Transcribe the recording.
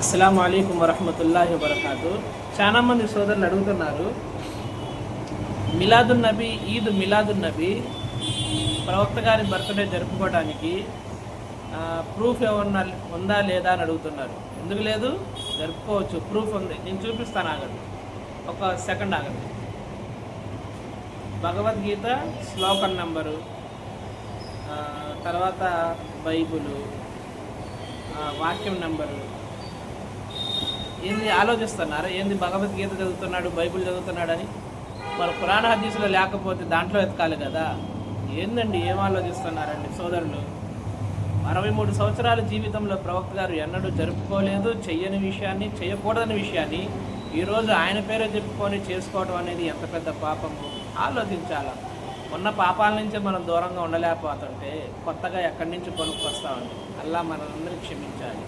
అస్సలాము అలైకుం వరహ్మతుల్లాహి వబరకాతు. చాలామంది సోదరులు అడుగుతున్నారు, మిలాదున్ నబీ ప్రవక్త గారి బర్త్డే జరుపుకోవడానికి ప్రూఫ్ ఏమన్నా ఉందా లేదా అని అడుగుతున్నారు. ఎందుకు లేదు? జరుపుకోవచ్చు, ప్రూఫ్ ఉంది. నేను చూపిస్తాను, ఆగండి, ఒక సెకండ్ ఆగండి. భగవద్గీత శ్లోకం నంబరు, తర్వాత బైబులు వాక్యం నెంబరు. ఏంది ఆలోచిస్తున్నారు? ఏంది భగవద్గీత చదువుతున్నాడు, బైబిల్ చదువుతున్నాడు అని? మరి పురాణ హదీసులో లేకపోతే దాంట్లో ఎతకాలి కదా. ఏందండి, ఏం ఆలోచిస్తున్నారండి సోదరులు? 63 సంవత్సరాల జీవితంలో ప్రవక్త గారు ఎన్నడూ జరుపుకోలేదు, చెయ్యని విషయాన్ని, చేయకూడని విషయాన్ని ఈరోజు ఆయన పేరే చెప్పుకొని చేసుకోవడం అనేది ఎంత పెద్ద పాపము. ఆలోచించాలా. ఉన్న పాపాల నుంచే మనం దూరంగా ఉండలేకపోతుంటే కొత్తగా ఎక్కడి నుంచి కొనుక్కొస్తామండి. అల్లా మనందరినీ క్షమించాలి.